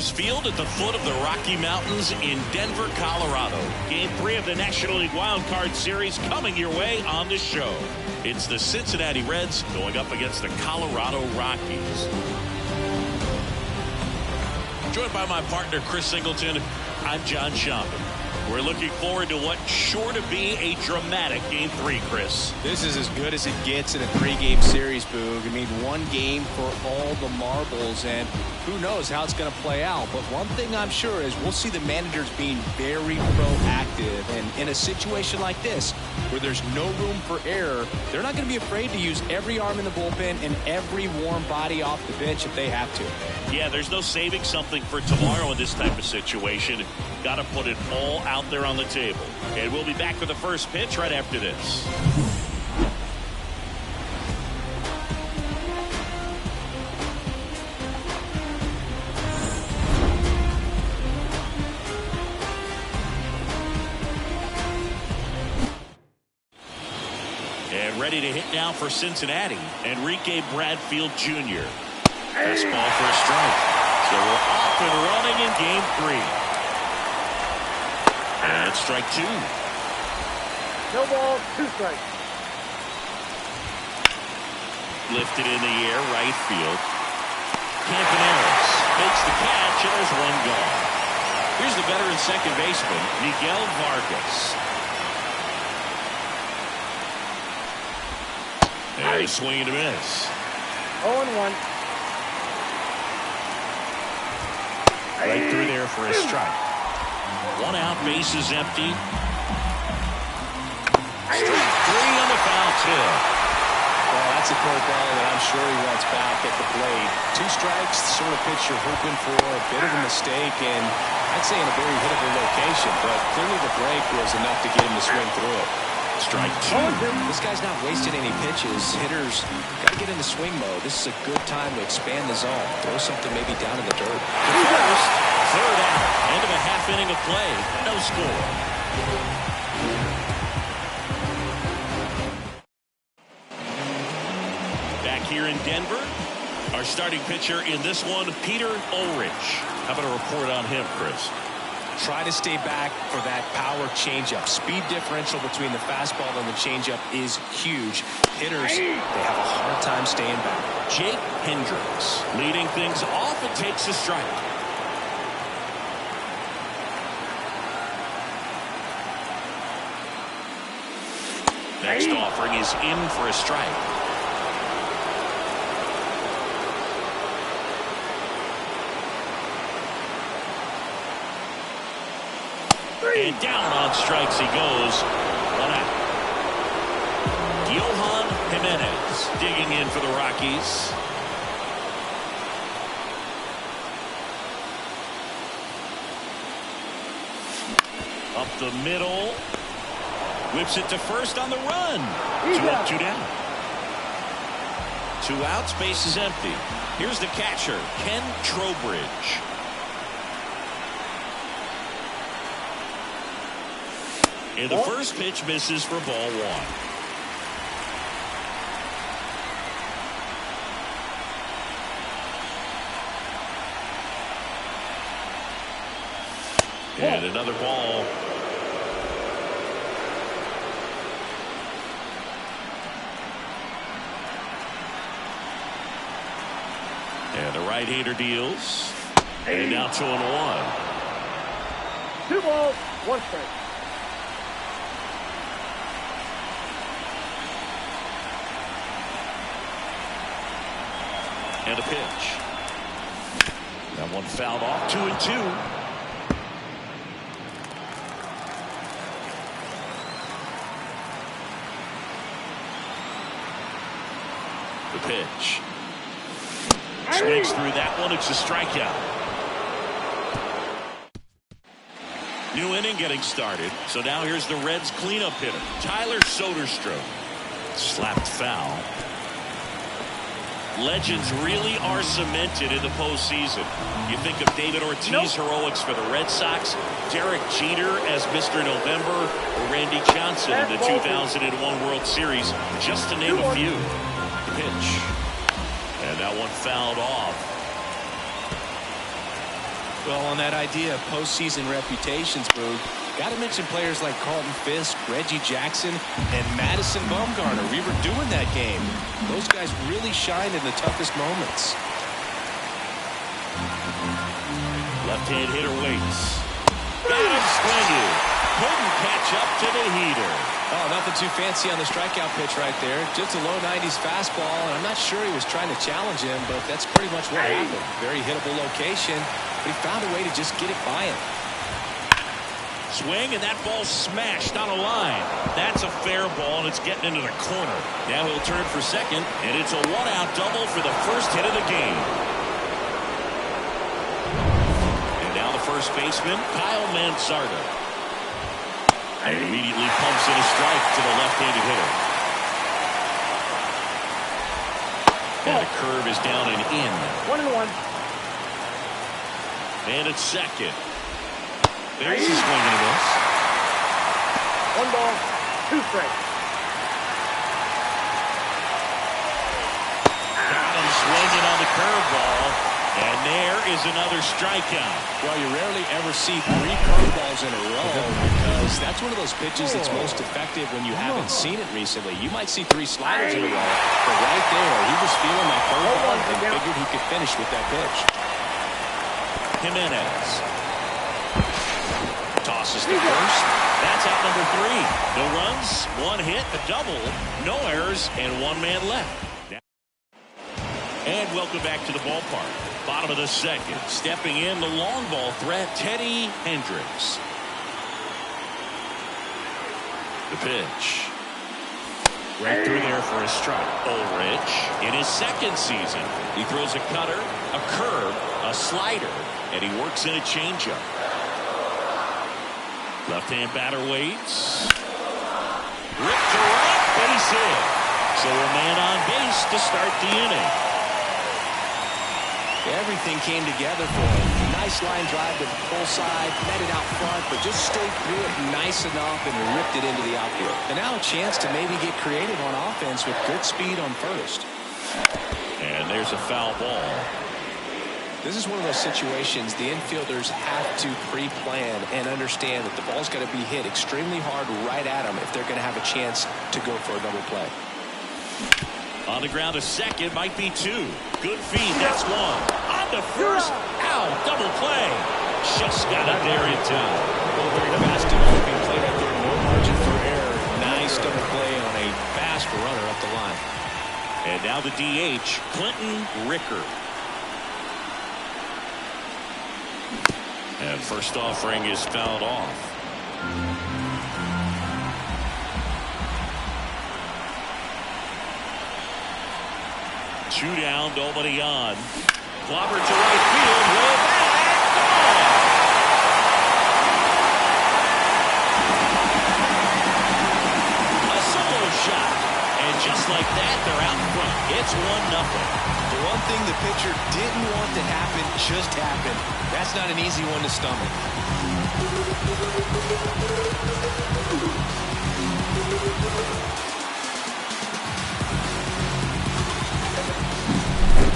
Coors Field at the foot of the Rocky Mountains in Denver, Colorado. Game 3 of the National League Wild Card Series coming your way on the show. It's the Cincinnati Reds going up against the Colorado Rockies. Joined by my partner, Chris Singleton, I'm John Schaumburg. We're looking forward to what's sure to be a dramatic Game 3, Chris. This is as good as it gets in a 3-game series, Boog. I mean, one game for all the marbles, and who knows how it's going to play out. But one thing I'm sure is we'll see the managers being very proactive. And in a situation like this, where there's no room for error, they're not going to be afraid to use every arm in the bullpen and every warm body off the bench if they have to. Yeah, there's no saving something for tomorrow in this type of situation. Got to put it all out there on the table. And we'll be back for the first pitch right after this. And ready to hit now for Cincinnati, Enrique Bradfield Jr. Fastball for a strike. So we're off and running in Game 3. And strike 2. No ball, 2 strikes. Lifted in the air, right field. Campaneris makes the catch, and there's one gone. Here's the veteran second baseman, Miguel Vargas. And a swing and a miss. 0-1. Right through there for a strike. 1 out, bases empty. Strike 3 on the foul tip. Well, that's a curveball that I'm sure he wants back at the plate. 2 strikes, the sort of pitch you're hoping for. A bit of a mistake, and I'd say in a very hittable location, but clearly the break was enough to get him to swing through it. Strike 2. This guy's not wasting any pitches. Hitters got to get in the swing mode. This is a good time to expand the zone. Throw something maybe down in the dirt. First, 3rd out. End of a half inning of play. No score. Back here in Denver, our starting pitcher in this one, Peter Ulrich. How about a report on him, Chris? Try to stay back for that power changeup. Speed differential between the fastball and the changeup is huge. Hitters, they have a hard time staying back. Jake Hendricks leading things off and takes a strike. Next offering is in for a strike. And down on strikes he goes. 1 out. Johan Jimenez digging in for the Rockies. Up the middle. Whips it to first on the run. 2 up, 2 down. 2 outs, base is empty. Here's the catcher, Ken Trowbridge. And the first pitch misses for ball 1. And another ball. And the right-hander deals. And now 2-1. 2 balls, 1 strike. And a pitch. That one fouled off. 2-2. The pitch. Swings through that one. It's a strikeout. New inning getting started. So now here's the Reds cleanup hitter, Tyler Soderstrom. Slapped foul. Legends really are cemented in the postseason. You think of David Ortiz heroics for the Red Sox, Derek Jeter as Mr. November, or Randy Johnson in the 2001 World Series, just to name a few. The pitch. And that one fouled off. Well, on that idea of postseason reputations, Boog, got to mention players like Carlton Fisk, Reggie Jackson, and Madison Bumgarner. We were doing that game. Those guys really shined in the toughest moments. Left-hand hitter waits. Got him swinging. Couldn't catch up to the heater. Oh, nothing too fancy on the strikeout pitch right there. Just a low 90s fastball, and I'm not sure he was trying to challenge him, but that's pretty much what happened. Very hittable location, but he found a way to just get it by him. Swing, and that ball smashed on a line. That's a fair ball, and it's getting into the corner. Now he'll turn for second, and it's a one-out double for the first hit of the game. And now the first baseman, Kyle Mansardo. And immediately pumps in a strike to the left-handed hitter. And a curve is down and in. 1-1. And it's second. There's a swing and a miss. 1 ball, 2 strikes. Got him swinging on the curveball. And there is another strikeout. Well, you rarely ever see 3 curveballs in a row because that's one of those pitches that's most effective when you haven't seen it recently. You might see 3 sliders in a row, but right there, he was feeling that curveball and figured he could finish with that pitch. Jimenez tosses to first. That's out number 3. No runs, 1 hit, a double, no errors, and 1 man left. And welcome back to the ballpark. Bottom of the second. Stepping in the long ball threat, Teddy Hendricks. The pitch. Right through there for a strike. Ulrich, in his second season, he throws a cutter, a curve, a slider, and he works in a changeup. Left-hand batter waits. Ripped to right, base hit. So a man on base to start the inning. Everything came together for him. Nice line drive to the pull side, met it out front, but just stayed through it nice enough and ripped it into the outfield. And now a chance to maybe get creative on offense with good speed on first. And there's a foul ball. This is one of those situations the infielders have to pre-plan and understand that the ball's got to be hit extremely hard right at them if they're going to have a chance to go for a double play. On the ground, a second, might be 2. Good feed, that's 1. On the first, ow, double play. Just got it there in time. Well, very fast developing play right there, no margin for error. Nice double play on a fast runner up the line. And now the DH, Clinton Ricker. And first offering is fouled off. Two down, nobody on. Clobber to right field. Way back. Gone. A solo shot. And just like that, they're out in front. It's 1-0. The one thing the pitcher didn't want to happen just happened. That's not an easy one to stomach.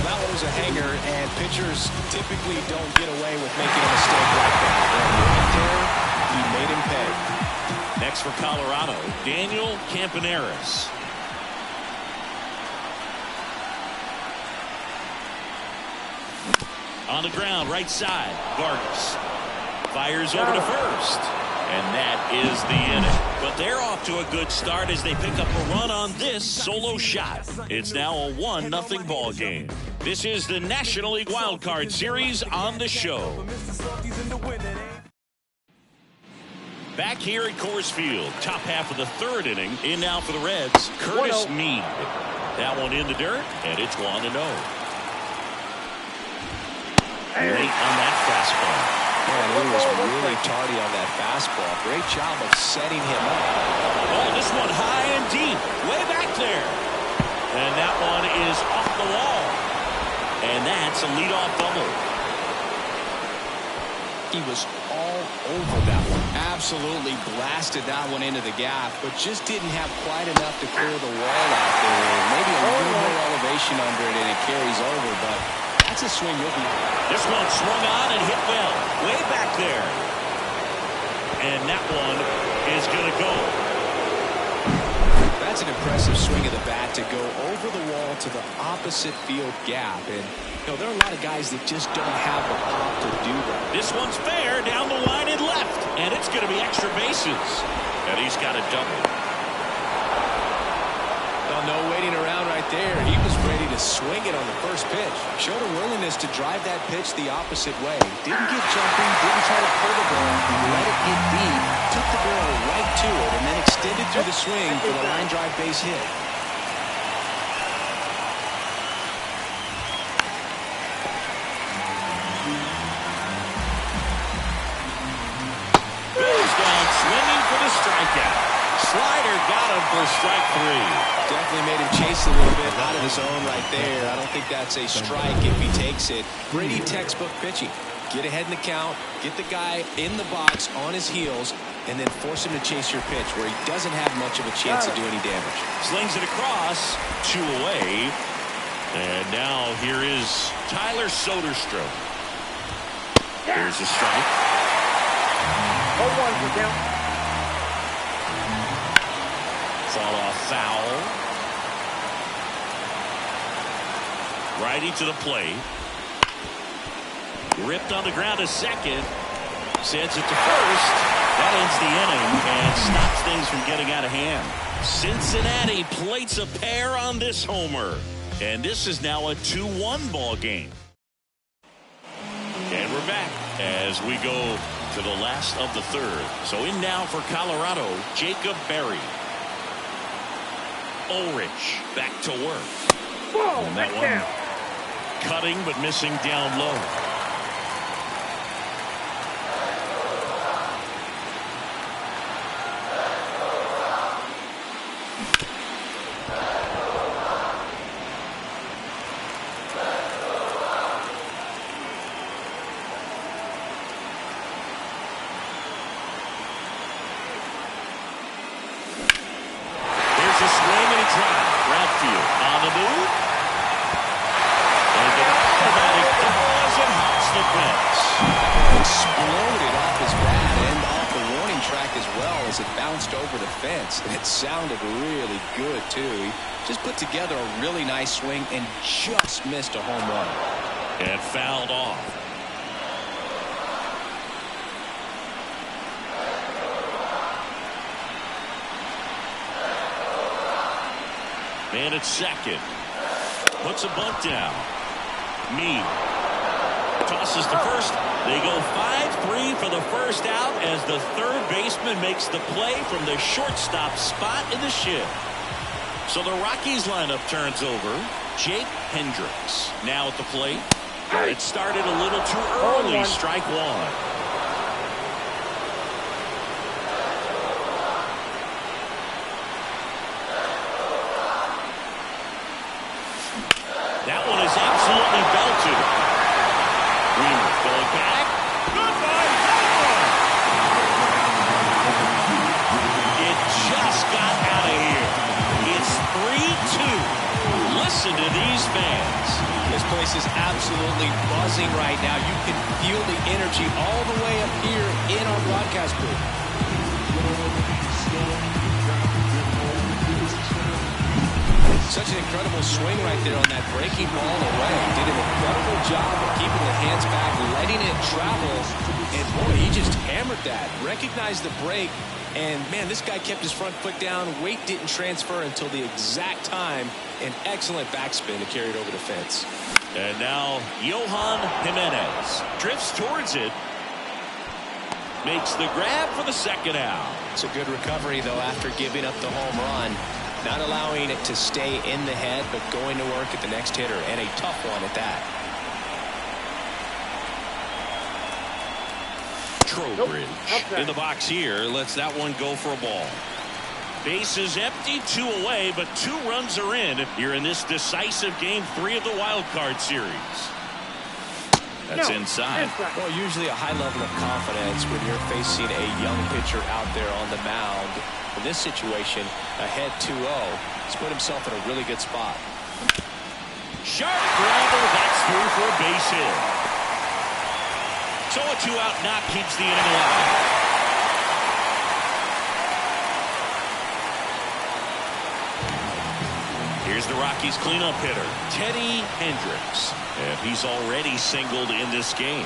That one was a hanger, and pitchers typically don't get away with making a mistake like that. And right there, he made him pay. Next for Colorado, Daniel Campaneris. On the ground, right side, Vargas. Fires over to first. And that is the inning. But they're off to a good start as they pick up a run on this solo shot. It's now a 1-0 ball game. This is the National League Wild Card Series on the show. Back here at Coors Field, top half of the 3rd inning. In now for the Reds, Curtis Mead. That one in the dirt, and it's 1-0. Late on that fastball. Man, he was really tardy on that fastball. Great job of setting him up. Oh, this one high and deep. Way back there. And that one is off the wall. And that's a leadoff double. He was all over that one. Absolutely blasted that one into the gap, but just didn't have quite enough to clear the wall out there. Maybe a little more elevation under it and it carries over, but That's a swing you'll be. This one swung on and hit well. Way back there. And that one is going to go. That's an impressive swing of the bat to go over the wall to the opposite field gap. And, there are a lot of guys that just don't have the pop to do that. This one's fair down the line and left. And it's going to be extra bases. And he's got a double. Well, no waiting around right there. He was ready to swing it on the first pitch. Showed a willingness to drive that pitch the opposite way. Didn't get jumping, didn't try to pull the ball, let it get deep, took the barrel right to it, and then extended through the swing for the line drive base hit. Goes down swinging for the strikeout. Slider got him for strike 3. Definitely made him chase a little bit out of his zone right there. I don't think that's a strike if he takes it. Brady textbook pitching. Get ahead in the count, get the guy in the box on his heels, and then force him to chase your pitch where he doesn't have much of a chance to do any damage. Slings it across, 2 away. And now here is Tyler Soderstrom. Here's a strike. 0-1 for count. Fall off foul. Righty to the plate. Ripped on the ground to second. Sends it to first. That ends the inning and stops things from getting out of hand. Cincinnati plates a pair on this homer. And this is now a 2-1 ball game. And we're back as we go to the last of the third. So in now for Colorado, Jacob Berry. Ulrich back to work. Whoa, And that one cutting but missing down low. And it sounded really good, too. He just put together a really nice swing and just missed a home run. And fouled off. Man at second. Puts a bunt down. Meade tosses to first. They go 5-3 for the first out as the third baseman makes the play from the shortstop spot in the shift. So the Rockies lineup turns over. Jake Hendricks now at the plate. It started a little too early. Strike 1. That one is absolutely belted. Wheeler going back. Goodbye. It just got out of here. It's 3-2. Listen to these fans. This place is absolutely buzzing right now. You can feel the energy all the way up here in our broadcast booth. Such an incredible swing right there on that breaking ball away. Did an incredible job of keeping the hands back, letting it travel. And boy, he just hammered that. Recognized the break. And man, this guy kept his front foot down. Weight didn't transfer until the exact time. An excellent backspin to carry it over the fence. And now Johan Jimenez drifts towards it. Makes the grab for the second out. It's a good recovery, though, after giving up the home run. Not allowing it to stay in the head, but going to work at the next hitter, and a tough one at that. Trowbridge in the box here. Lets that one go for a ball. Bases empty, 2 away, but 2 runs are in here in this decisive game 3 of the wild card series. That's inside. Well, usually a high level of confidence when you're facing a young pitcher out there on the mound. In this situation, ahead 2-0, he's put himself in a really good spot. Sharp grounder. That's through for a base hit. So a 2-out knock keeps the inning alive. Here's the Rockies cleanup hitter, Teddy Hendricks. And he's already singled in this game.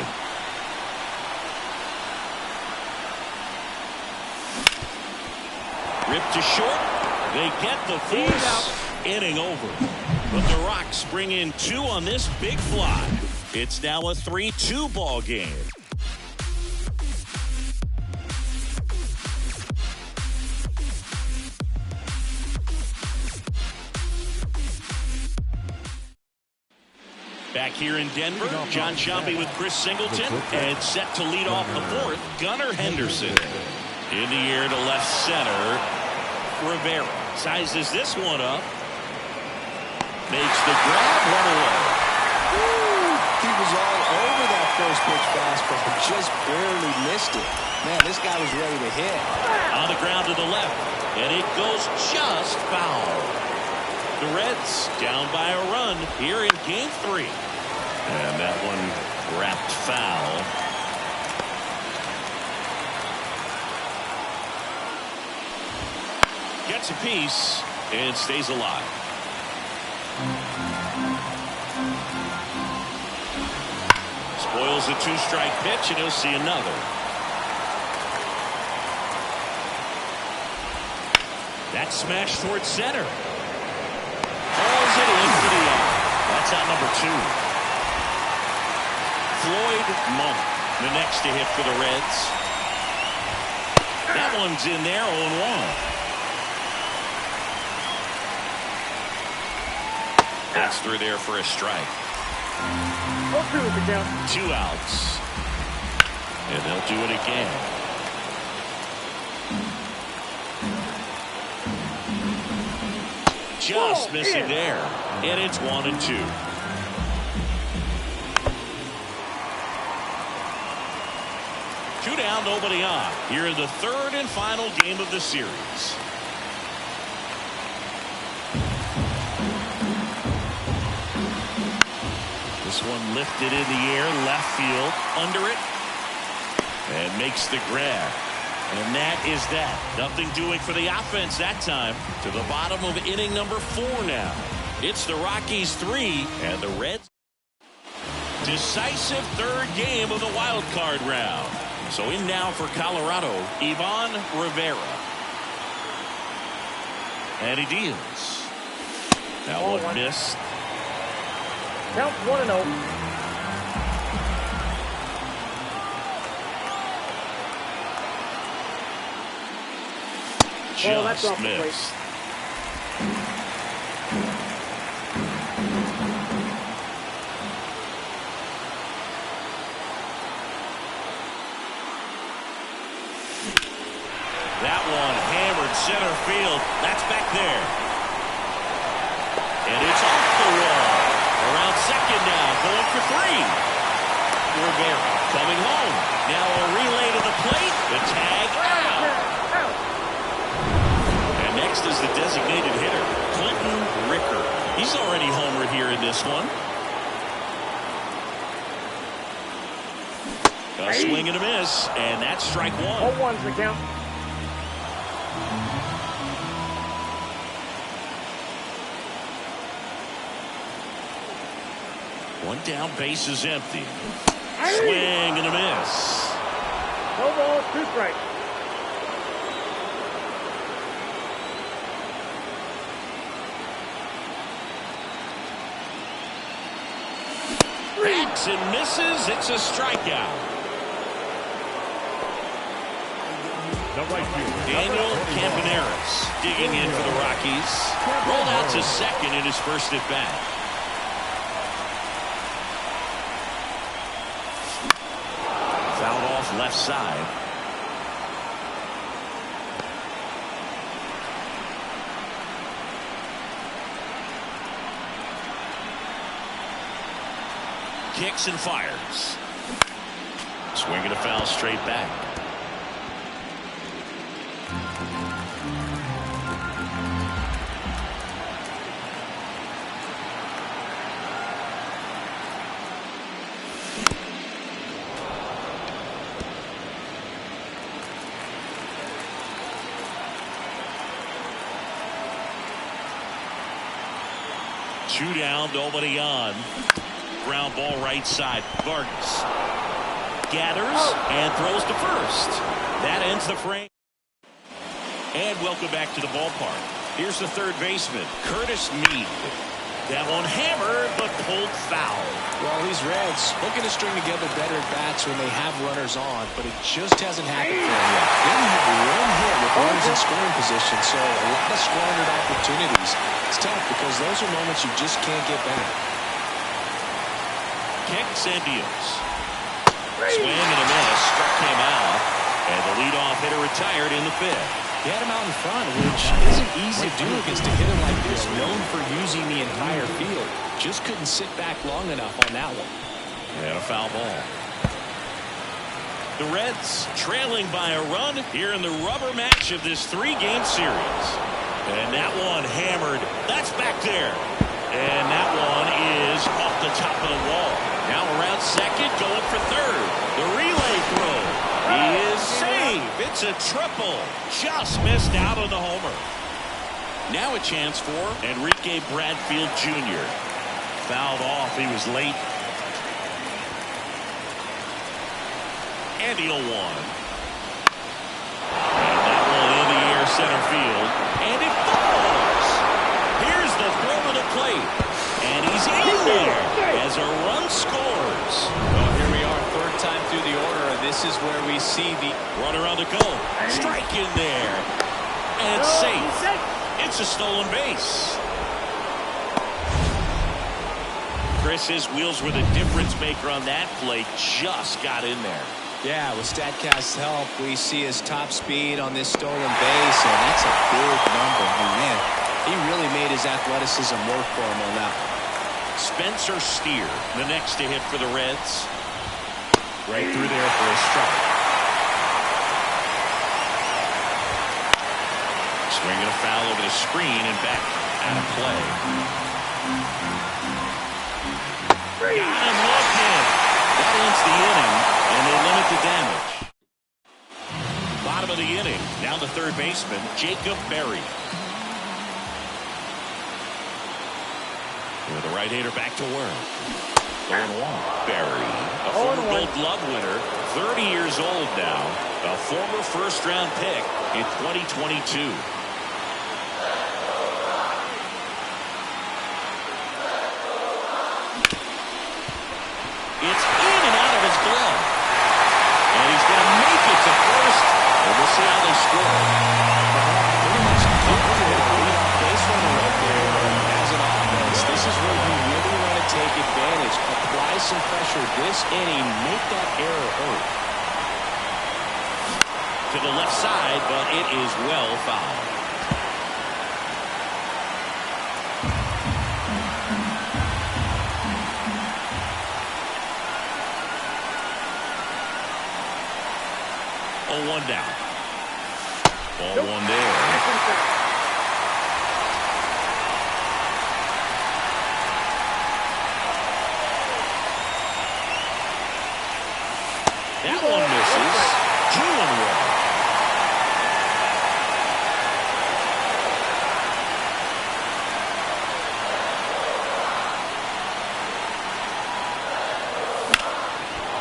Ripped to short. They get the force. Inning over. But the Rocks bring in 2 on this big fly. It's now a 3-2 ball game. Back here in Denver, John Sciambi with Chris Singleton, and set to lead off the 4th, Gunnar Henderson. In the air to left center, Rivera sizes this one up, makes the grab, one away. He was all over that first pitch fastball, but just barely missed it. Man, this guy was ready to hit. On the ground to the left, and it goes just foul. The Reds down by a run here in Game 3. And that one wrapped foul. Gets a piece and stays alive. Spoils a 2-strike pitch, and he'll see another. That smash towards center. Falls it into the air. That's out number 2. Floyd Monk, the next to hit for the Reds. That one's in there, 0-1. That's through there for a strike. 0-2 is the count. 2 outs. And they'll do it again. Just missing there. And it's 1-2. Two down, nobody on. Here in the 3rd and final game of the series. This one lifted in the air, left field, under it, and makes the grab. And that is that. Nothing doing for the offense that time. To the bottom of inning number 4 now. It's the Rockies 3 and the Reds. Decisive 3rd game of the wild card round. So in now for Colorado, Ivan Rivera. And he deals. That one missed. Count 1-0. Just missed. That one hammered center field. That's back there. And it's off the wall. Around second now, going for 3. Rivera coming home. Now a relay to the plate. The tag out. And next is the designated hitter, Clinton Ricker. He's already homered here in this one. A swing and a miss, and that's strike 1. 0-1's the count. One down, base is empty. Swing and a miss. No balls, 2 strikes. Bats and misses. It's a strikeout. Daniel Campaneris digging in for the Rockies. Rolled out to second in his first at bat. Fouled off left side. Kicks and fires. Swinging a foul straight back. 2 down, nobody on. Ground ball right side. Vargas gathers and throws to first. That ends the frame. And welcome back to the ballpark. Here's the third baseman, Curtis Mead. That one hammered, but pulled foul. Well, these Reds looking to string together better at bats when they have runners on, but it just hasn't happened for them yet. They only have one hit with runners in scoring position, so a lot of squandered opportunities. It's tough because those are moments you just can't get back. Kicks and deals. Swing and a miss, struck him out, and the leadoff hitter retired in the fifth. He had him out in front, which isn't easy to do against a hitter like this, known for using the entire field. Just couldn't sit back long enough on that one. And a foul ball. The Reds trailing by a run here in the rubber match of this 3-game series. And that one hammered. That's back there. And that one is off the top of the wall. Now around second, going for third. The relay throw. He is safe. It's a triple. Just missed out on the homer. Now a chance for Enrique Bradfield Jr. Fouled off. He was late. And he'll one. And that one in the air center field. And it falls. Here's the throw to the plate. And he's in there as a run scores. Well, here we are, third time through the order, and this is where we see the runner on the go. Strike in there. And it's safe. It's a stolen base. Chris, his wheels were the difference maker on that play. Just got in there. Yeah, with StatCast's help, we see his top speed on this stolen base, and that's a big number. I mean, man, he really made his athleticism work for him on that one. Spencer Steer, the next to hit for the Reds. Right through there for a strike. Swinging a foul over the screen and back out of play. Got him looking. That ends the inning, and they limit the damage. Bottom of the inning. Now the third baseman, Jacob Berry. With the right-hander back to work. 0-1. Berry, a former Gold Glove winner, 30 years old now, a former first-round pick in 2022. It's in and out of his glove. And he's going to make it to first, and we'll see how they score. Pretty much comfortable lead-off base runner right there. As an offense, this is where you really want to take advantage. Apply some pressure this inning. Make that error hurt. To the left side, but it is well fouled. Oh, 1 down. Ball 1 there. That one misses. Doing well.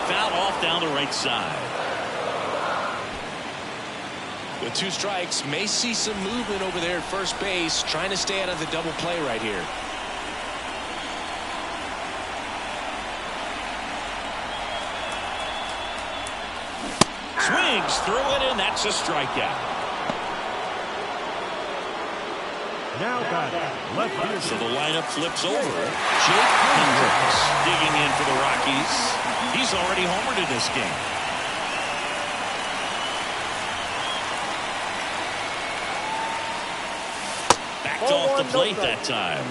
Foul off down the right side. With 2 strikes, may see some movement over there at first base, trying to stay out of the double play right here. Swings through it, and that's a strikeout. Now left field. So the lineup flips over. Jake Hendricks digging in for the Rockies. He's already homered in this game. Backed off the plate that time.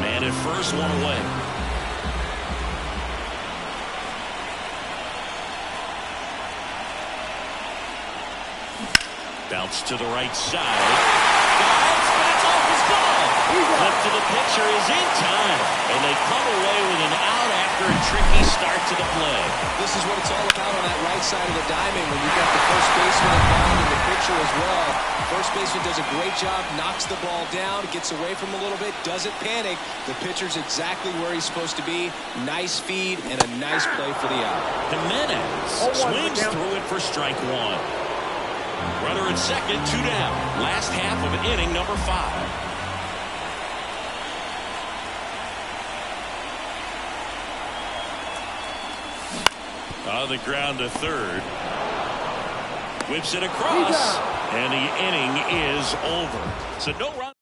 Man at first, 1 away. Bounce to the right side. Dives, but it's off his glove. Flip to the pitcher is in time. And they come away with an out after a tricky start to the play. This is what it's all about on that right side of the diamond when you've got the first baseman involved and the pitcher as well. First baseman does a great job, knocks the ball down, gets away from him a little bit, doesn't panic. The pitcher's exactly where he's supposed to be. Nice feed and a nice play for the out. Jimenez swings through it for strike one. Runner at second, 2 down. Last half of inning number 5. On the ground to third. Whips it across. And the inning is over. So no run.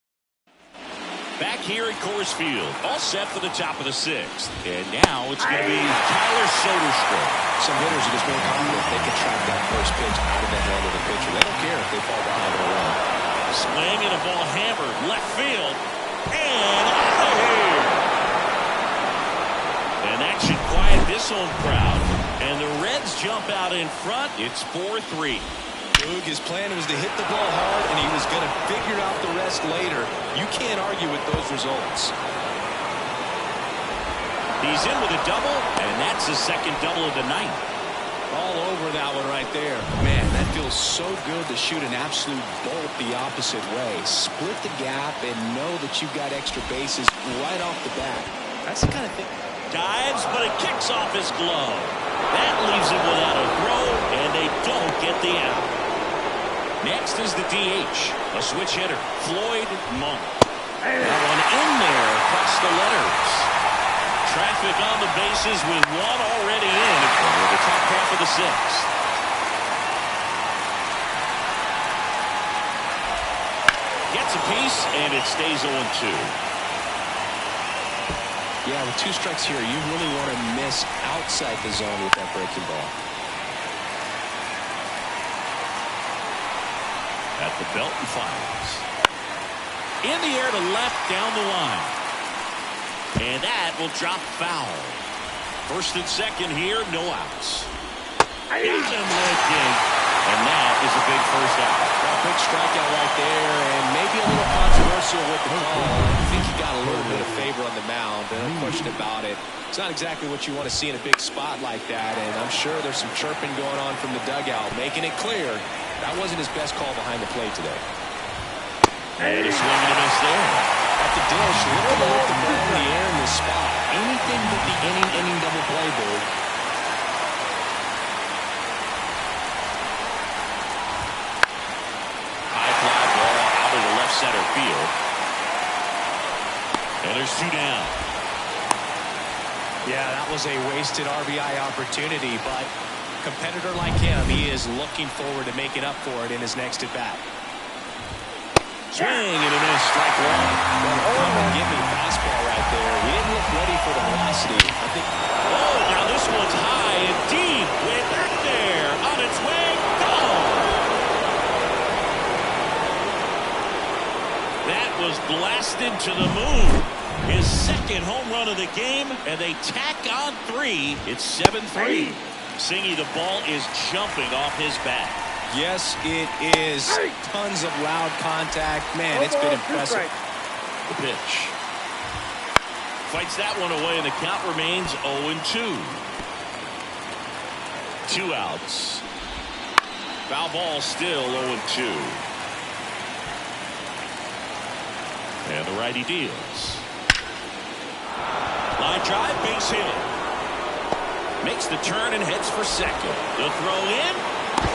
Back here at Coors Field. All set for the top of the 6th. And now it's going to be Tyler Soderstrom. Some hitters are just more confident they can track that first pitch out of the hand of the pitcher. They don't care if they fall behind or run. Swing and a ball hammered. Left field. And out of here. And that should quiet this home crowd. And the Reds jump out in front. It's 4-3. Boog, his plan was to hit the ball hard, and he was going to figure out the rest later. You can't argue with those results. He's in with a double, and that's his second double of the night. All over that one right there. Man, that feels so good to shoot an absolute bolt the opposite way. Split the gap and know that you've got extra bases right off the bat. That's the kind of thing. Dives, but it kicks off his glove. That leaves him without a throw, and they don't get the out. Next is the DH, a switch hitter, Floyd Monk. That one in there cuts the letters. Traffic on the bases with one already in for the top half of the 6th. Gets a piece, and it stays 0-2. Yeah, with 2 strikes here, you really want to miss outside the zone with that breaking ball. At the belt and fires. In the air to left down the line. And that will drop foul. First and second here, no outs. Got him looking. And that is a big first out. A big strikeout right there, and maybe a little controversial with the call. I think he got a little bit of favor on the mound, no question about it. It's not exactly what you want to see in a big spot like that, and I'm sure there's some chirping going on from the dugout, making it clear that wasn't his best call behind the plate today. And a swing and a miss there. At the dish, looking to lift the ball in the air in this spot. Anything but the inning double play, Boog. High fly ball out of the left center field. And there's 2 down. Yeah, that was a wasted RBI opportunity, but a competitor like him, he is looking forward to making up for it in his next at-bat. Swing and a miss, strike 1. Come and give me fastball right there. He didn't look ready for the velocity. I think. Oh, now this one's high and deep. Way back there. On its way. Gone. That was blasted to the moon. His second home run of the game, and they tack on 3. It's 7-3. Singy, the ball is jumping off his bat. Yes, it is. Tons of loud contact. Man, it's been impressive. The pitch. Fights that one away, and the count remains 0-2. 2 outs. Foul ball still 0-2. And the righty deals. Line drive, base hit. Makes the turn and heads for second. The throw in.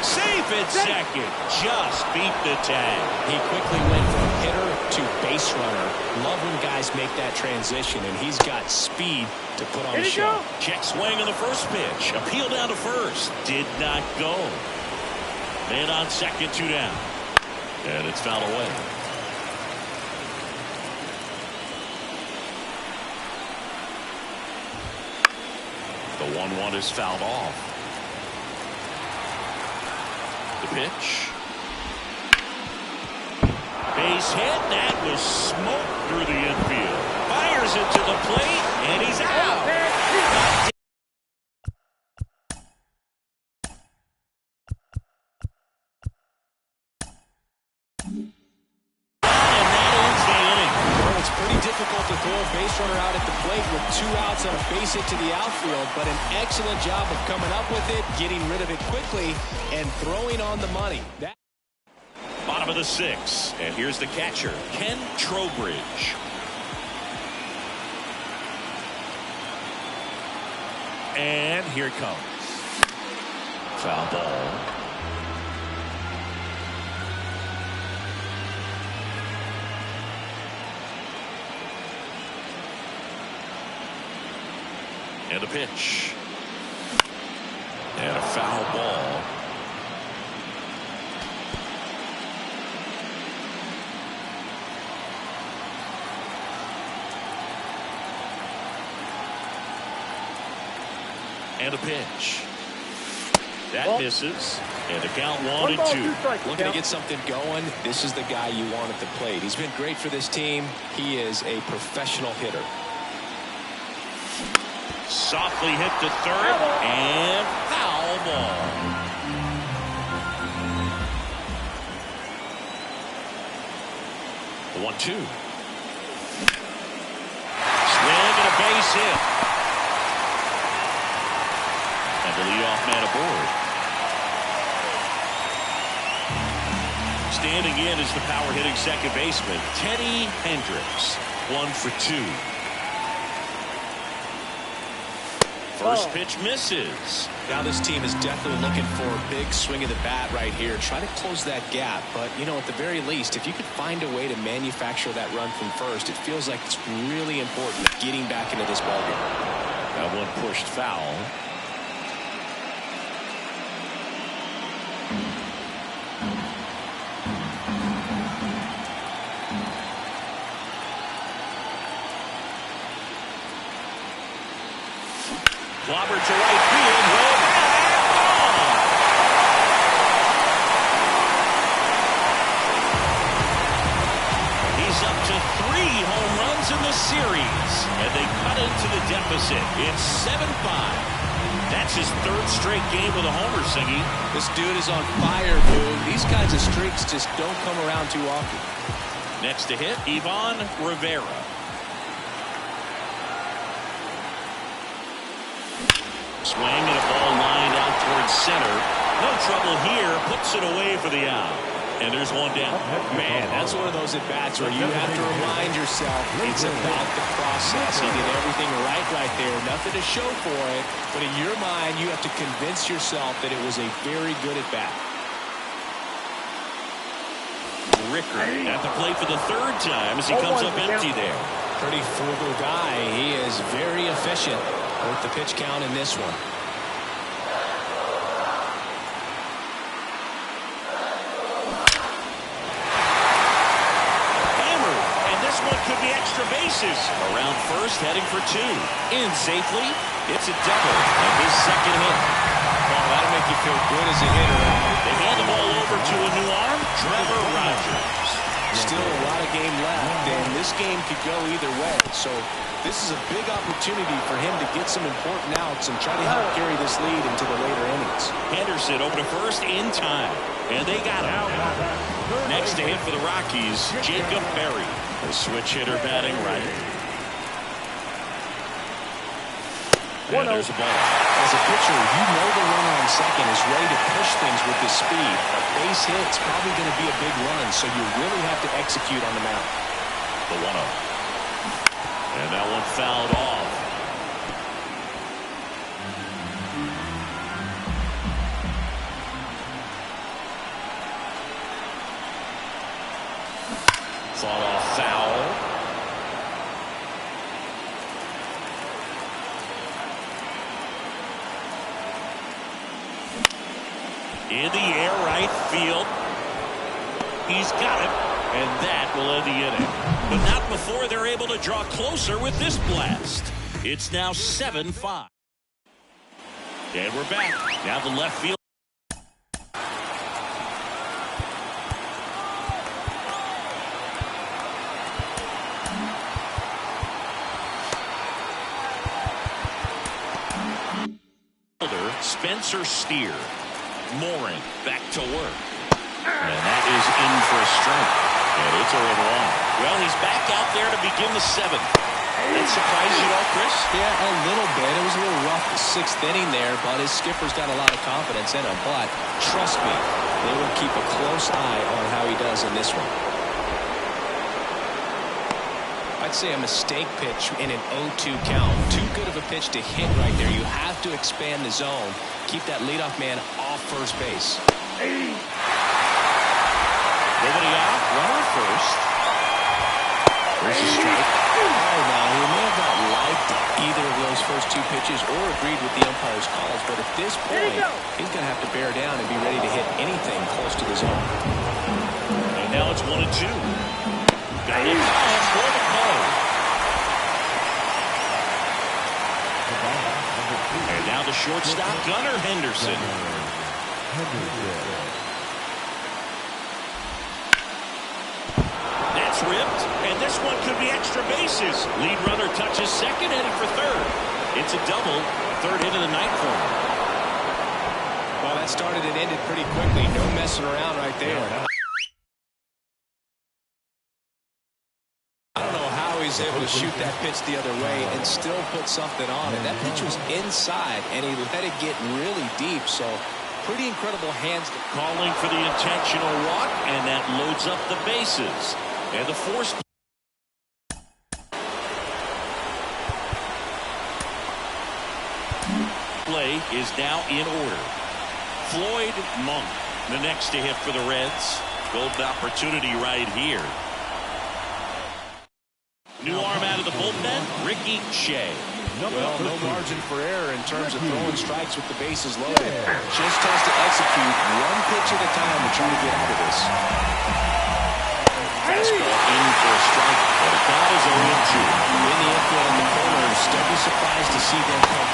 Safe at second. Just beat the tag. He quickly went from hitter to base runner. Love when guys make that transition, and he's got speed to put on the show. Check swing on the first pitch. Appeal down to first. Did not go. Man on second, 2 down. And it's fouled away. The 1-1 is fouled off. The pitch. Base hit. That was smoke through the infield. Fires it to the plate, and he's out. difficult to throw a base runner out at the plate with 2 outs and a base hit to the outfield, but an excellent job of coming up with it, getting rid of it quickly, and throwing on the money. Bottom of the 6th, and here's the catcher, Ken Trowbridge. And here it comes. Foul ball. And a pitch. And a foul ball. And a pitch. That misses. And the count 1-2. Looking to get something going. This is the guy you want at the plate. He's been great for this team. He is a professional hitter. Softly hit to third. And foul ball. The 1-2. Swing and a base hit. And the leadoff man aboard. Standing in is the power hitting second baseman, Teddy Hendricks. 1 for 2. First pitch misses. Now this team is definitely looking for a big swing of the bat right here. Try to close that gap. But, you know, at the very least, if you could find a way to manufacture that run from first, it feels like it's really important getting back into this ballgame. That one pushed foul. Clobbered to right field. Way back. He's up to 3 home runs in the series. And they cut into the deficit. It's 7-5. That's his 3rd straight game with a homer, Singy. This dude is on fire, dude. These kinds of streaks just don't come around too often. Next to hit, Ivan Rivera. Swing and a ball lined out towards center. No trouble here. Puts it away for the out. And there's one down. Man, that's one of those at-bats where you have to remind yourself it's about the process. He did everything right there. Nothing to show for it. But in your mind, you have to convince yourself that it was a very good at-bat. Ricker at the plate for the 3rd time as he comes up empty there. Pretty frugal guy. He is very efficient with the pitch count in this one. Hammered, and this one could be extra bases. Around first, heading for 2. In safely, it's a double, and his 2nd hit. Well, that'll make you feel good as a hitter. They hand the ball over to a new arm, Trevor Rogers. Still a lot of game left, and this game could go either way. So this is a big opportunity for him to get some important outs and try to help carry this lead into the later innings. Henderson over to first in time, and they got him. Next to hit for the Rockies, Jacob Berry, a switch hitter batting right. And there's a ball. As a pitcher, you know the runner on second is ready to push things with his speed. A base hit's probably going to be a big run, so you really have to execute on the mound. The 1-0. And that one fouled off. Fought off foul. In the air, right field. He's got it, and that will end the inning. But not before they're able to draw closer with this blast. It's now 7-5. And we're back. Now the left field. Spencer Steer. Morin back to work. And that is in for a strike. And it's 0-1. Well, he's back out there to begin the 7th. That surprised you all, Chris? Yeah, a little bit. It was a little rough the 6th inning there, but his skipper's got a lot of confidence in him. But trust me, they will keep a close eye on how he does in this one. I'd say a mistake pitch in an 0-2 count. Too good of a pitch to hit right there. You have to expand the zone. Keep that leadoff man off first base. Nobody out. Runner at first. There's a strike. Oh, now, he may have not liked either of those first 2 pitches or agreed with the umpire's calls, but at this point, he's going to have to bear down and be ready to hit anything close to the zone. And now it's 1-2. Got it time for the play. And now the shortstop, Gunnar Henderson. That's ripped, and this one could be extra bases. Lead runner touches second, headed for third. It's a double, 3rd hit of the night for him. Well, that started and ended pretty quickly. No messing around right there. I don't know how he's able to shoot that pitch the other way and still put something on it. That pitch was inside, and he let it get really deep, so pretty incredible hands. Calling for the intentional walk, and that loads up the bases. And the force play is now in order. Floyd Monk, the next to hit for the Reds. Golden opportunity right here. New arm out of the bullpen, Ricky Shea. Well, no margin for error in terms of throwing strikes with the bases loaded. Just has to execute one pitch at a time to try to get out of this. Fastball in for a strike, but the count is 0-2. In the infield in the corners, don't be surprised to see them come.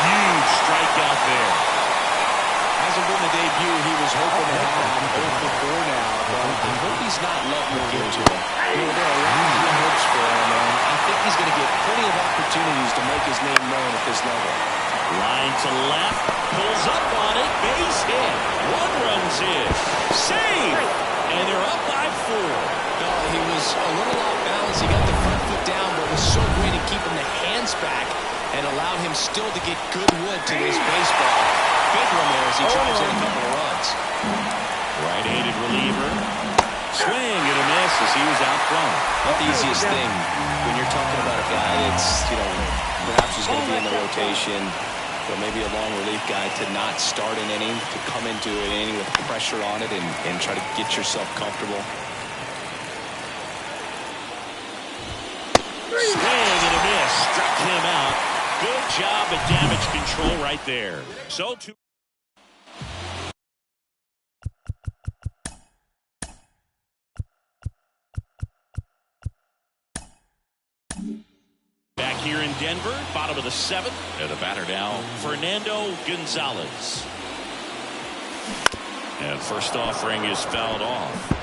Huge strikeout there. Hasn't been the debut he was hoping to have before now, but I hope he's not letting it get to him. You know, there are a lot of hopes for him, and I think he's going to get plenty of opportunities to make his name known at this level. Line to left, pulls up on it, base hit. 1 runs in. Save! And they're up by 4. No, he was a little off balance. He got the front foot down, but was so great at keeping the hands back and allowed him still to get good wood to his baseball. Big one there as he drives in a couple of runs. Right-handed reliever. Swing and a miss as he was out front. Not the easiest thing when you're talking about a guy that's, perhaps is going to be in the rotation, or maybe a long relief guy, to not start an inning, to come into an inning with pressure on it and try to get yourself comfortable. Swing and a miss. Struck him out. Good job at damage control right there. So to back here in Denver, bottom of the 7th. And the batter now, Fernando Gonzalez. And first offering is fouled off.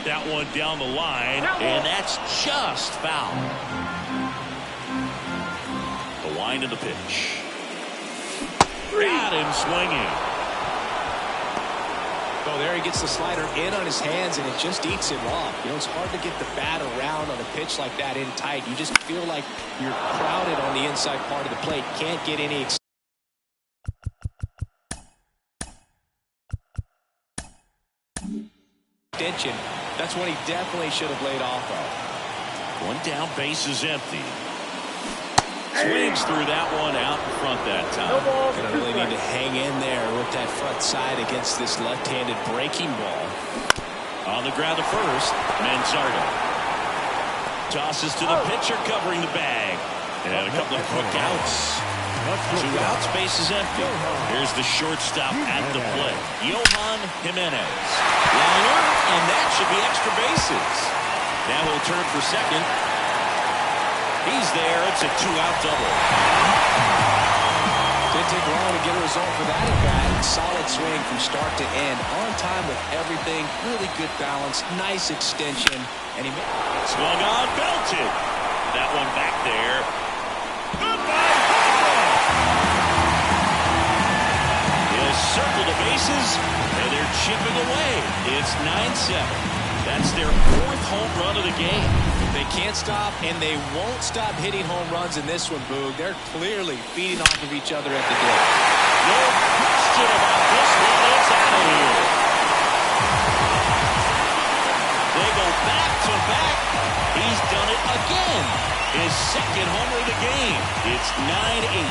That one down the line, and that's just foul. The wind of the pitch. Got him swinging. Oh, there he gets the slider in on his hands, and it just eats him off. It's hard to get the bat around on a pitch like that in tight. You just feel like you're crowded on the inside part of the plate. Can't get any extension. That's what he definitely should have laid off of. One down, base is empty. Swings through that one out in front that time. Gonna really need to hang in there with that front side against this left-handed breaking ball. On the ground to first, Manzardo. Tosses to the pitcher covering the bag. And a couple of quick outs. 2 outs, base is empty. Here's the shortstop at the plate, Johan Jimenez. Liner, and that should be extra bases. Now he'll turn for second. He's there. It's a 2-out double. Didn't take long to get a result for that at bat. Solid swing from start to end. On time with everything. Really good balance. Nice extension. And he swung on, belted. That one back there. Goodbye. It's 9-7. That's their 4th home run of the game. They can't stop, and they won't stop hitting home runs in this one, Boog. They're clearly feeding off of each other at the dip. No question about this one. It's out of here. They go back-to-back. He's done it again. His 2nd homer of the game. It's 9-8.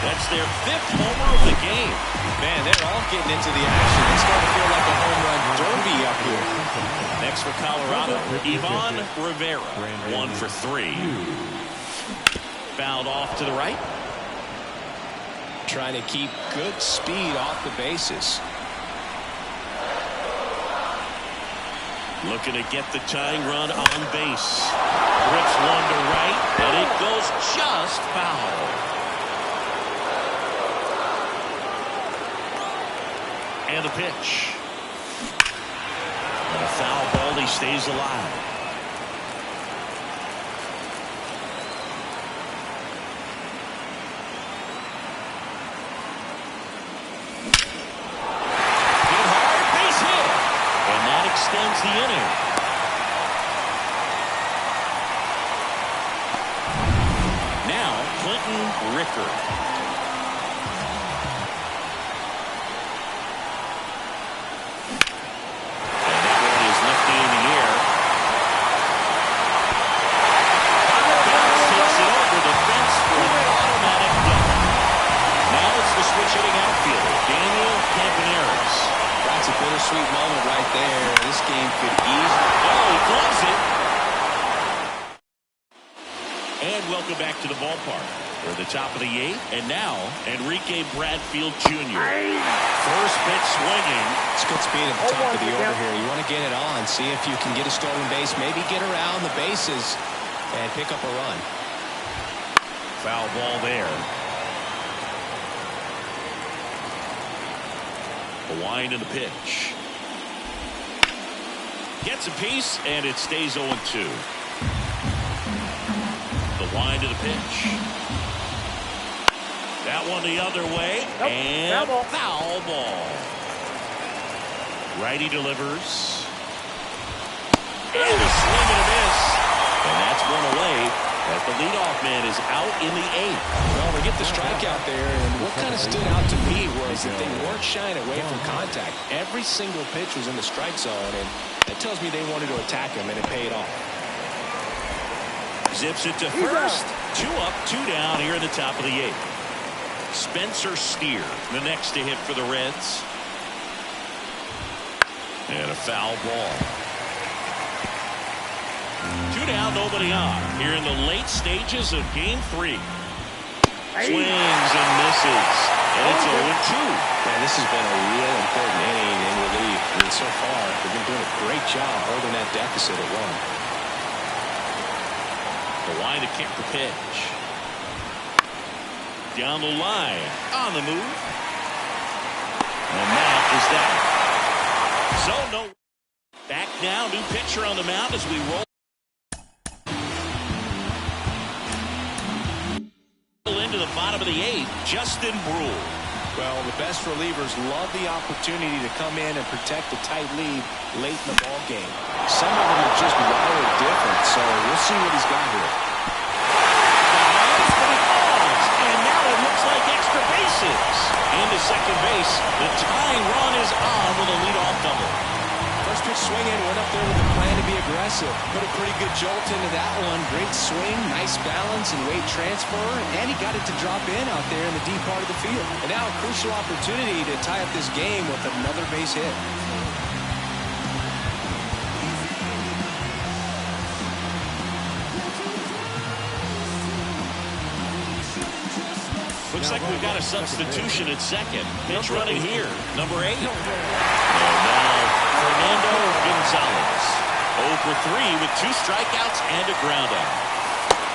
That's their 5th homer of the game. Man, they're all getting into the action. It's starting to feel like a home run derby up here. Next for Colorado, Ivan Rivera, 1 for 3. Fouled off to the right. Trying to keep good speed off the bases. Looking to get the tying run on base. Rips one to right, and it goes just foul. And the pitch. And a foul ball, he stays alive. Hit hard, base hit. And that extends the inning. Now, Clinton Ricker. Bittersweet moment right there. This game could easily. Oh, he gloves it. And welcome back to the ballpark. We're at the top of the 8th, and now Enrique Bradfield Jr. First pitch swinging. It's good speed at the top of the order here. You want to get it on, see if you can get a stolen base, maybe get around the bases and pick up a run. Foul ball there. The wind and the pitch. Gets a piece, and it stays 0-2. The wind of the pitch. That one the other way. Nope. And foul ball. Righty delivers. And a swing and a miss. And that's one away. As the leadoff man is out in the 8th. Well, they get the strikeout there, and what kind of stood out to me was that they weren't shying away from contact. Every single pitch was in the strike zone, and that tells me they wanted to attack him, and it paid off. Zips it to first. 2 up, 2 down here in the top of the 8th. Spencer Steer, the next to hit for the Reds. And a foul ball. 2 down, nobody on. Here in the late stages of Game 3. Swings and misses. And it's 0-2. Man, this has been a real important inning in relief. I mean, so far, they've been doing a great job holding that deficit at 1. The line to kick the pitch. Down the line. On the move. And that is that. So no. Back now. New pitcher on the mound as we roll into the bottom of the 8th. Justin Brule. Well, the best relievers love the opportunity to come in and protect a tight lead late in the ball game. Some of them are just wired different, so we'll see what he's got here. And now it looks like extra bases. Into second base. The tying run is on with a leadoff double. First pitch swinging, went up there with a plan to be aggressive. Put a pretty good jolt into that one. Great swing, nice balance and weight transfer. And he got it to drop in out there in the deep part of the field. And now a crucial opportunity to tie up this game with another base hit. Looks like we've got a substitution at second. Pitch running here, number 8. And now Fernando Gonzalez. 0 for 3 with 2 strikeouts and a ground out.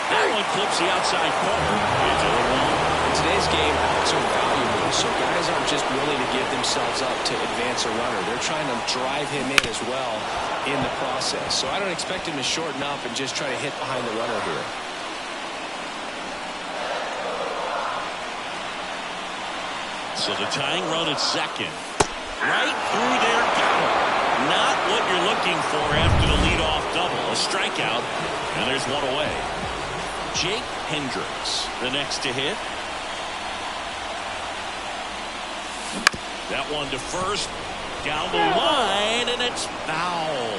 That one clips the outside corner. It's 0-1. In today's game, outs are valuable, so guys aren't just willing to give themselves up to advance a runner. They're trying to drive him in as well in the process. So I don't expect him to shorten up and just try to hit behind the runner here. So the tying run at second. Right through there. Got it. not what you're looking for after the leadoff double. A strikeout, and there's one away. Jake Hendricks, the next to hit. That one to first, down the line, and it's foul.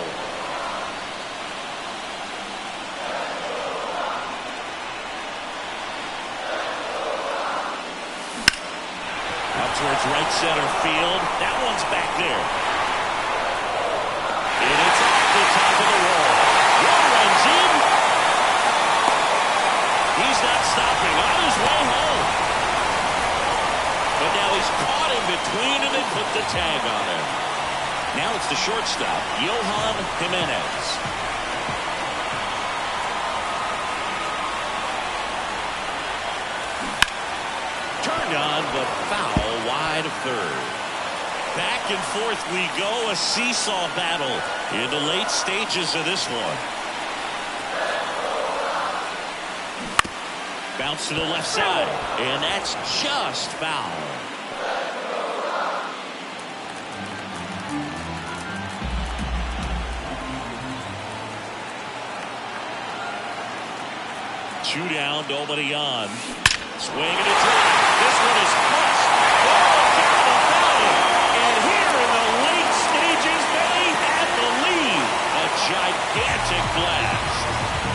Up towards right center field. That one's back there. And it's off the top of the wall. One runs in. He's not stopping. On his way home. But now he's caught in between him and put the tag on him. Now it's the shortstop, Johan Jimenez. Turned on, but foul wide of third. Back and forth we go, a seesaw battle in the late stages of this one. Bounce to the left side, and that's just foul. Two down, nobody on. Swing and a drive. This one is crushed. Oh, terrible foul. And here in the late stages, they have the lead. A gigantic blast.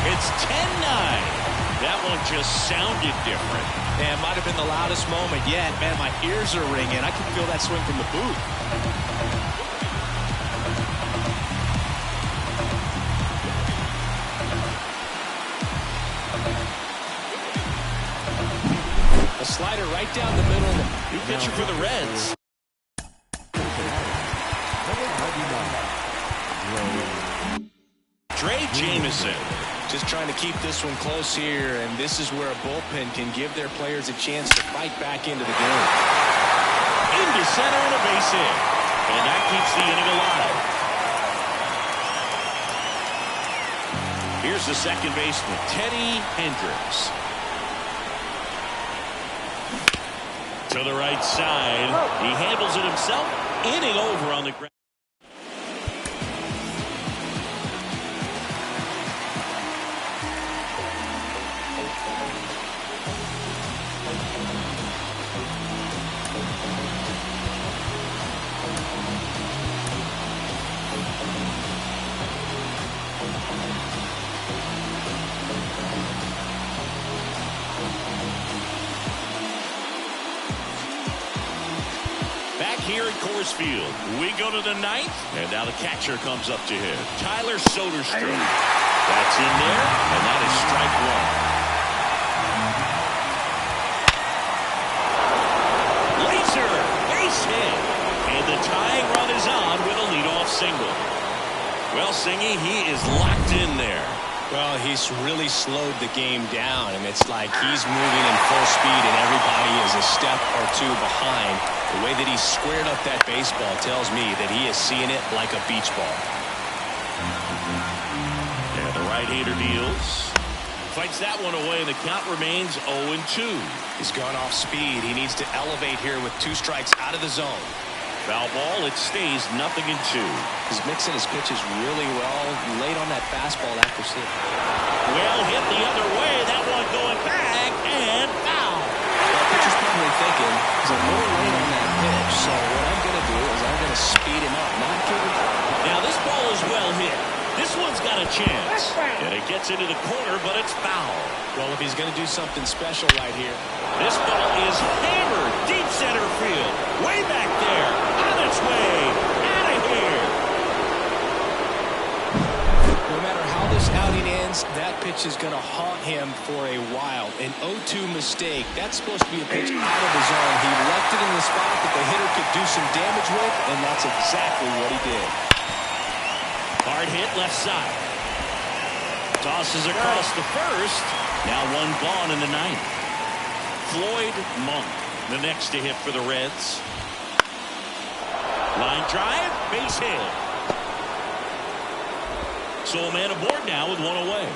It's 10-9. That one just sounded different. Man, might have been the loudest moment yet. Man, my ears are ringing. I can feel that swing from the booth. A slider right down the middle. New pitcher for the Reds. Trey Jameson. Just trying to keep this one close here, and this is where a bullpen can give their players a chance to fight back into the game. Into center and a base hit. And that keeps the inning alive. Here's the second baseman, Teddy Hendricks. To the right side. He handles it himself. Inning over on the ground. Here at Coors Field, we go to the ninth, and now the catcher comes up to hit. Tyler Soderstrom. That's in there, and that is strike one. Laser, base hit, and the tying run is on with a leadoff single. Well, Singy, he is locked in there. Well, he's really slowed the game down, and it's like he's moving in full speed, and everybody is a step or two behind. The way that he squared up that baseball tells me that he is seeing it like a beach ball. And the right-hander deals. Fights that one away, and the count remains 0-2. He's gone off speed. He needs to elevate here with 2 strikes out of the zone. Foul ball, it stays 0-2. He's mixing his pitches really well. Late on that fastball after 6. Well hit the other way. That one going back and foul. The pitcher's probably thinking he's a little late on that pitch. So what I'm going to do is I'm going to speed him up. Not give him. Now this ball is well hit. This one's got a chance. And it gets into the corner, but it's foul. Well, if he's going to do something special right here. This ball is hammered deep center field. Way back there. On its way. Out of here. No matter how this outing ends, that pitch is going to haunt him for a while. An 0-2 mistake. That's supposed to be a pitch out of the zone. He left it in the spot that the hitter could do some damage with, and that's exactly what he did. Hard hit left side. Tosses across the first. Now one gone in the ninth. Floyd Monk, the next to hit for the Reds. Line drive, base hit. So a man aboard now with one away.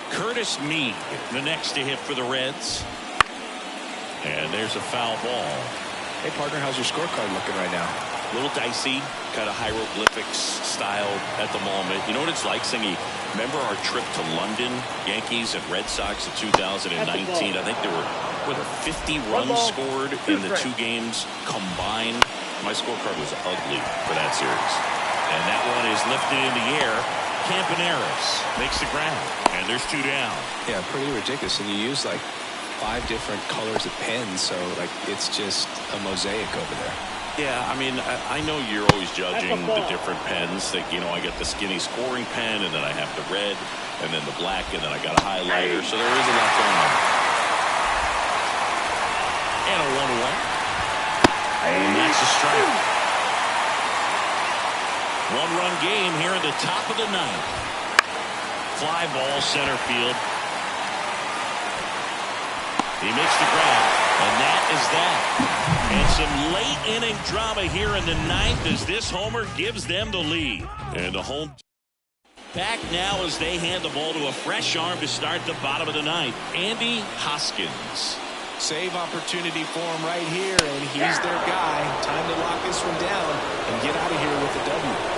Curtis Mead, the next to hit for the Reds. And there's a foul ball. Hey, partner, how's your scorecard looking right now? A little dicey, kind of hieroglyphics style at the moment. You know what it's like, Singy? Remember our trip to London, Yankees and Red Sox in 2019? I think there were 50 runs scored in the 2 games combined. My scorecard was ugly for that series. And that one is lifted in the air. Campaneris makes the ground, and there's 2 down. Yeah, pretty ridiculous. And you use like 5 different colors of pens, so like it's just a mosaic over there. Yeah, I mean, I know you're always judging the different pens. That, you know, I got the skinny scoring pen, and then I have the red, and then the black, and then I got a highlighter. So there is a lot going on. And a 1-1. And that's a strike. 1-run game here in the top of the 9th. Fly ball center field. He makes the grab, and that is that. And some late inning drama here in the 9th as this homer gives them the lead. And the home back now as they hand the ball to a fresh arm to start the bottom of the 9th. Andy Hoskins. Save opportunity for him right here, and he's their guy. Time to lock this one down and get out of here with a W.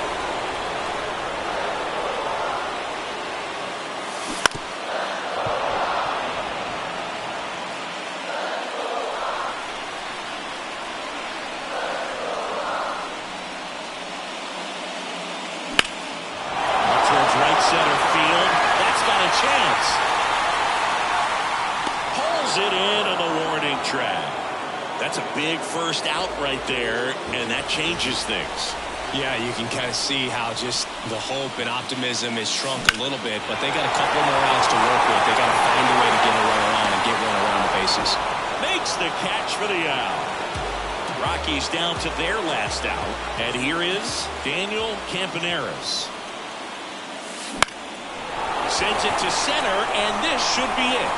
Center field. That's got a chance. Pulls it into the warning track. That's a big first out right there, and that changes things. Yeah, you can kind of see how just the hope and optimism is shrunk a little bit, but they got a couple more outs to work with. They got to find a way to get a runner on and get one around the bases. Makes the catch for the out. Rockies down to their last out, and here is Daniel Campaneris. Sends it to center, and this should be it.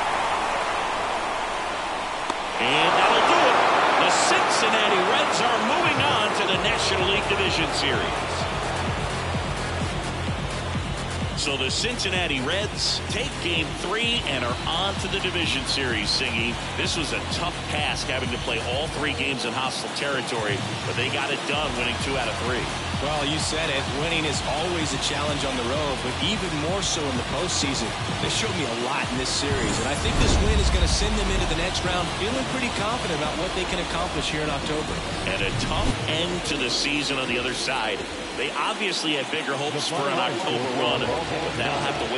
And that'll do it. The Cincinnati Reds are moving on to the National League Division Series. So the Cincinnati Reds take Game 3 and are on to the Division Series, Singy. This was a tough task having to play all 3 games in hostile territory, but they got it done winning 2 out of 3. Well, you said it. Winning is always a challenge on the road, but even more so in the postseason. They showed me a lot in this series, and I think this win is going to send them into the next round feeling pretty confident about what they can accomplish here in October. And a tough end to the season on the other side. They obviously had bigger hopes for an October run, but that'll have to wait.